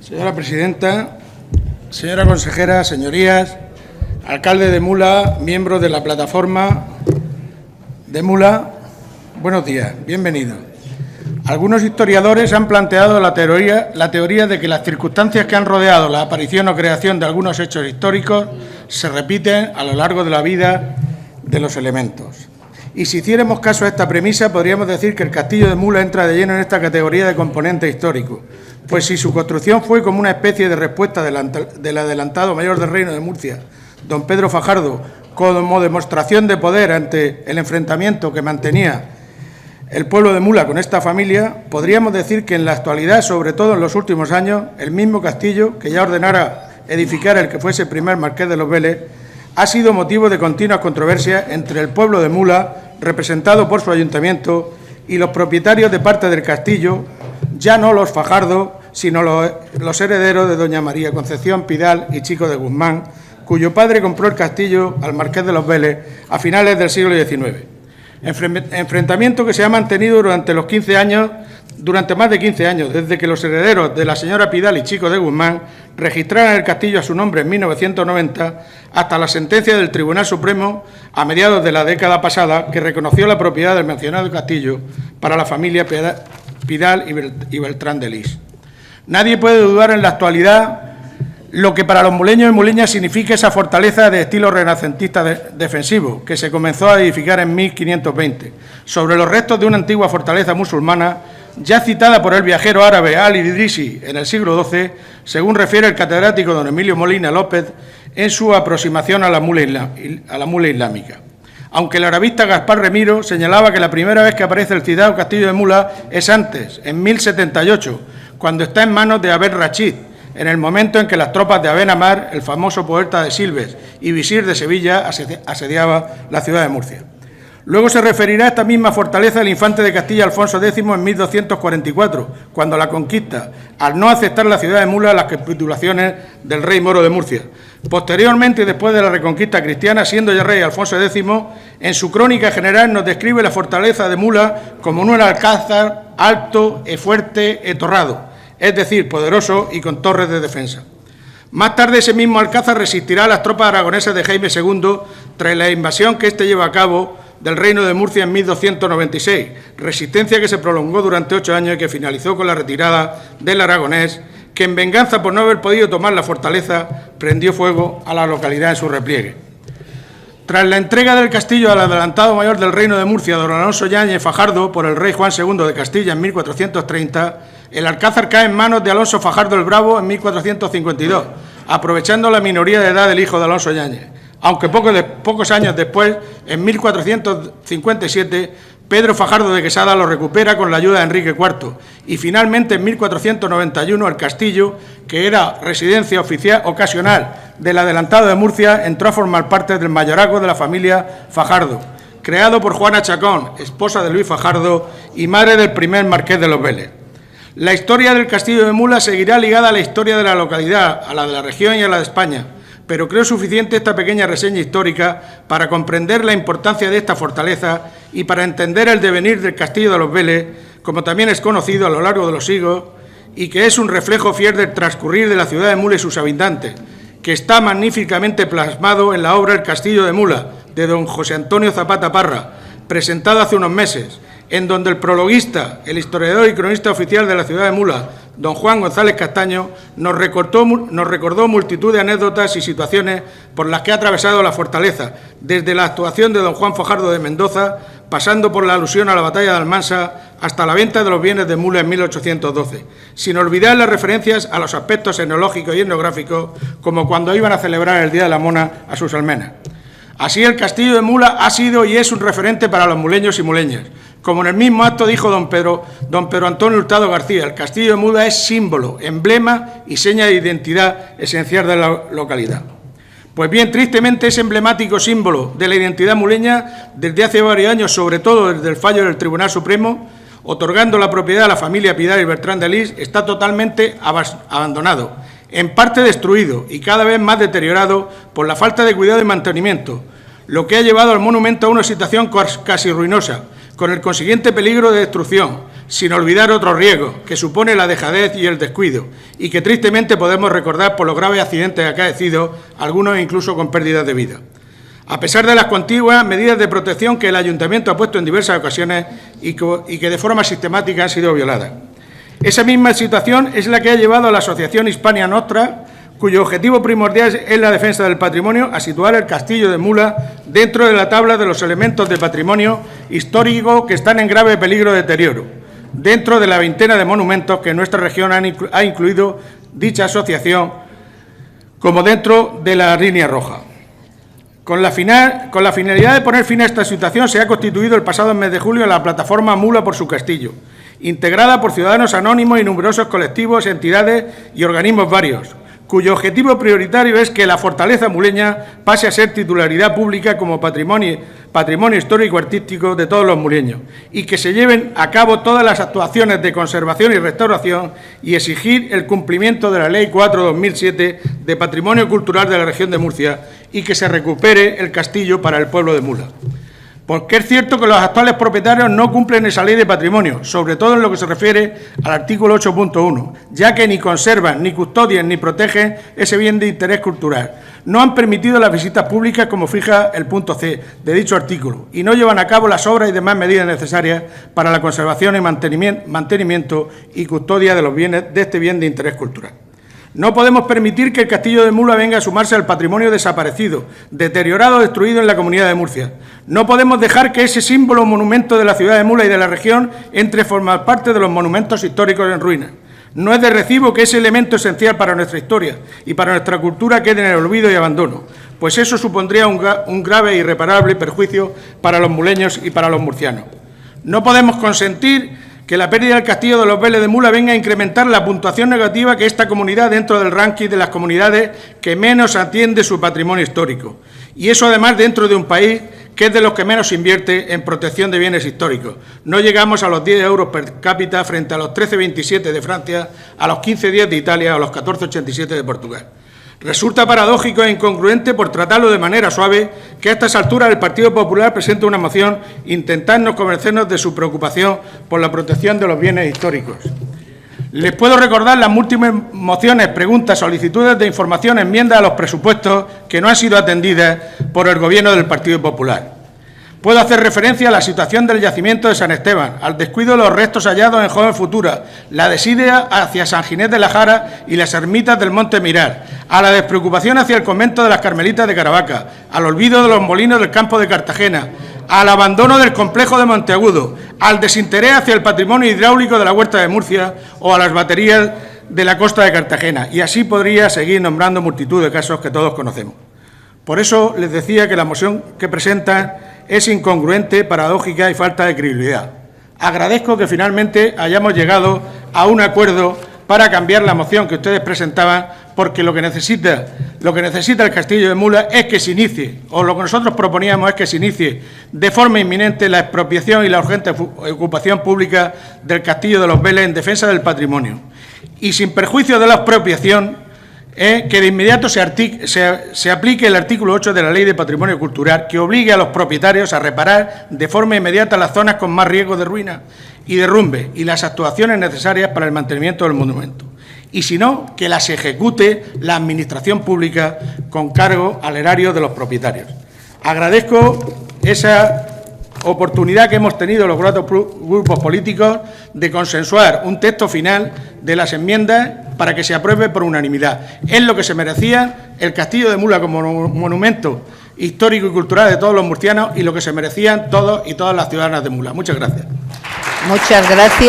Señora presidenta, señora consejera, señorías, alcalde de Mula, miembros de la plataforma de Mula, buenos días, bienvenidos. Algunos historiadores han planteado la teoría de que las circunstancias que han rodeado la aparición o creación de algunos hechos históricos se repiten a lo largo de la vida de los elementos. Y si hiciéramos caso a esta premisa, podríamos decir que el castillo de Mula entra de lleno en esta categoría de componente histórico, pues si su construcción fue como una especie de respuesta del adelantado mayor del Reino de Murcia, don Pedro Fajardo, como demostración de poder ante el enfrentamiento que mantenía el pueblo de Mula con esta familia, podríamos decir que en la actualidad, sobre todo en los últimos años, el mismo castillo, que ya ordenara edificar el que fuese primer marqués de los Vélez, ha sido motivo de continuas controversias entre el pueblo de Mula, representado por su ayuntamiento, y los propietarios de parte del castillo, ya no los Fajardo, sino los herederos de doña María Concepción Pidal y Chico de Guzmán, cuyo padre compró el castillo al marqués de los Vélez a finales del siglo XIX. Enfrentamiento que se ha mantenido durante más de 15 años, desde que los herederos de la señora Pidal y Chico de Guzmán registraran el castillo a su nombre en 1990, hasta la sentencia del Tribunal Supremo a mediados de la década pasada, que reconoció la propiedad del mencionado castillo para la familia Pidal y Beltrán de Lis. Nadie puede dudar en la actualidad lo que para los muleños y muleñas significa esa fortaleza de estilo renacentista defensivo que se comenzó a edificar en 1520, sobre los restos de una antigua fortaleza musulmana, ya citada por el viajero árabe Al-Idrisi en el siglo XII, según refiere el catedrático don Emilio Molina López en su aproximación a la mula islámica. Aunque el arabista Gaspar Remiro señalaba que la primera vez que aparece el citado castillo de Mula es antes, en 1078, cuando está en manos de Abed Rachid, en el momento en que las tropas de Aben Amar, el famoso poeta de Silves y visir de Sevilla, asediaba la ciudad de Murcia. Luego se referirá a esta misma fortaleza el infante de Castilla Alfonso X en 1244, cuando la conquista, al no aceptar la ciudad de Mula las capitulaciones del rey moro de Murcia. Posteriormente, y después de la reconquista cristiana, siendo ya rey Alfonso X, en su crónica general nos describe la fortaleza de Mula como un alcázar alto, fuerte, torrado, es decir, poderoso y con torres de defensa. Más tarde ese mismo alcázar resistirá a las tropas aragonesas de Jaime II tras la invasión que éste lleva a cabo del Reino de Murcia en 1296, resistencia que se prolongó durante 8 años y que finalizó con la retirada del aragonés, que en venganza por no haber podido tomar la fortaleza, prendió fuego a la localidad en su repliegue. Tras la entrega del castillo al adelantado mayor del Reino de Murcia, don Alonso Yáñez Fajardo, por el rey Juan II de Castilla en 1430, el alcázar cae en manos de Alonso Fajardo el Bravo en 1452, aprovechando la minoría de edad del hijo de Alonso Yáñez, aunque pocos años después, en 1457, Pedro Fajardo de Quesada lo recupera con la ayuda de Enrique IV y finalmente en 1491 el castillo, que era residencia oficial ocasional del adelantado de Murcia, entró a formar parte del mayorazgo de la familia Fajardo, creado por Juana Chacón, esposa de Luis Fajardo y madre del primer marqués de los Vélez. La historia del castillo de Mula seguirá ligada a la historia de la localidad, a la de la región y a la de España, pero creo suficiente esta pequeña reseña histórica para comprender la importancia de esta fortaleza y para entender el devenir del castillo de los Vélez, como también es conocido a lo largo de los siglos, y que es un reflejo fiel del transcurrir de la ciudad de Mula y sus habitantes, que está magníficamente plasmado en la obra El castillo de Mula, de don José Antonio Zapata Parra, presentada hace unos meses, en donde el prologuista, el historiador y cronista oficial de la ciudad de Mula, don Juan González Castaño, nos recordó multitud de anécdotas y situaciones por las que ha atravesado la fortaleza, desde la actuación de don Juan Fajardo de Mendoza, pasando por la alusión a la batalla de Almansa, hasta la venta de los bienes de Mula en 1812, sin olvidar las referencias a los aspectos etnológicos y etnográficos, como cuando iban a celebrar el Día de la Mona a sus almenas. Así, el castillo de Mula ha sido y es un referente para los muleños y muleñas. Como en el mismo acto dijo don Pedro Antonio Hurtado García, el castillo de Mula es símbolo, emblema y seña de identidad esencial de la localidad. Pues bien, tristemente, ese emblemático símbolo de la identidad muleña, desde hace varios años, sobre todo desde el fallo del Tribunal Supremo, otorgando la propiedad a la familia Pidal y Beltrán de Lis, está totalmente abandonado. en parte destruido y cada vez más deteriorado por la falta de cuidado y mantenimiento, lo que ha llevado al monumento a una situación casi ruinosa, con el consiguiente peligro de destrucción, sin olvidar otro riesgo, que supone la dejadez y el descuido, y que tristemente podemos recordar por los graves accidentes acaecidos, algunos incluso con pérdidas de vida. A pesar de las continuas medidas de protección que el Ayuntamiento ha puesto en diversas ocasiones y que de forma sistemática han sido violadas. Esa misma situación es la que ha llevado a la Asociación Hispania Nostra, cuyo objetivo primordial es la defensa del patrimonio, a situar el Castillo de Mula dentro de la tabla de los elementos de patrimonio histórico que están en grave peligro de deterioro, dentro de la veintena de monumentos que nuestra región ha incluido dicha asociación como dentro de la línea roja. Con la finalidad de poner fin a esta situación, se ha constituido el pasado mes de julio la plataforma Mula por su Castillo, integrada por ciudadanos anónimos y numerosos colectivos, entidades y organismos varios, cuyo objetivo prioritario es que la fortaleza muleña pase a ser titularidad pública como patrimonio histórico-artístico de todos los muleños y que se lleven a cabo todas las actuaciones de conservación y restauración y exigir el cumplimiento de la Ley 4/2007 de Patrimonio Cultural de la región de Murcia y que se recupere el castillo para el pueblo de Mula. Porque es cierto que los actuales propietarios no cumplen esa ley de patrimonio, sobre todo en lo que se refiere al artículo 8.1, ya que ni conservan, ni custodian, ni protegen ese bien de interés cultural. No han permitido las visitas públicas, como fija el punto C de dicho artículo, y no llevan a cabo las obras y demás medidas necesarias para la conservación y mantenimiento y custodia de los bienes de este bien de interés cultural. No podemos permitir que el Castillo de Mula venga a sumarse al patrimonio desaparecido, deteriorado o destruido en la Comunidad de Murcia. No podemos dejar que ese símbolo monumento de la ciudad de Mula y de la región entre a formar parte de los monumentos históricos en ruinas. No es de recibo que ese elemento esencial para nuestra historia y para nuestra cultura quede en el olvido y abandono, pues eso supondría un grave e irreparable perjuicio para los muleños y para los murcianos. No podemos consentir que la pérdida del Castillo de los Vélez de Mula venga a incrementar la puntuación negativa que esta comunidad dentro del ranking de las comunidades que menos atiende su patrimonio histórico. Y eso además dentro de un país que es de los que menos invierte en protección de bienes históricos. No llegamos a los 10 euros per cápita frente a los 13,27 de Francia, a los 15,10 de Italia o a los 14,87 de Portugal. Resulta paradójico e incongruente, por tratarlo de manera suave, que a estas alturas el Partido Popular presente una moción intentando convencernos de su preocupación por la protección de los bienes históricos. Les puedo recordar las múltiples mociones, preguntas, solicitudes de información, enmiendas a los presupuestos que no han sido atendidas por el Gobierno del Partido Popular. Puedo hacer referencia a la situación del yacimiento de San Esteban, al descuido de los restos hallados en Joven Futura, la desidia hacia San Ginés de la Jara y las ermitas del Monte Mirar, a la despreocupación hacia el convento de las Carmelitas de Caravaca, al olvido de los molinos del campo de Cartagena, al abandono del complejo de Monteagudo, al desinterés hacia el patrimonio hidráulico de la Huerta de Murcia o a las baterías de la costa de Cartagena. Y así podría seguir nombrando multitud de casos que todos conocemos. Por eso les decía que la moción que presentan es incongruente, paradójica y falta de credibilidad. Agradezco que finalmente hayamos llegado a un acuerdo para cambiar la moción que ustedes presentaban, porque lo que necesita el Castillo de Mula es que se inicie, o lo que nosotros proponíamos es que se inicie de forma inminente la expropiación y la urgente ocupación pública del Castillo de los Vélez en defensa del patrimonio. Y sin perjuicio de la expropiación, que de inmediato se aplique el artículo 8 de la Ley de Patrimonio Cultural, que obligue a los propietarios a reparar de forma inmediata las zonas con más riesgo de ruina y derrumbe y las actuaciones necesarias para el mantenimiento del monumento. Y si no, que las ejecute la Administración Pública con cargo al erario de los propietarios. Agradezco esa oportunidad que hemos tenido los cuatro grupos políticos de consensuar un texto final de las enmiendas para que se apruebe por unanimidad. Es lo que se merecía el Castillo de Mula como monumento histórico y cultural de todos los murcianos y lo que se merecían todos y todas las ciudadanas de Mula. Muchas gracias. Muchas gracias.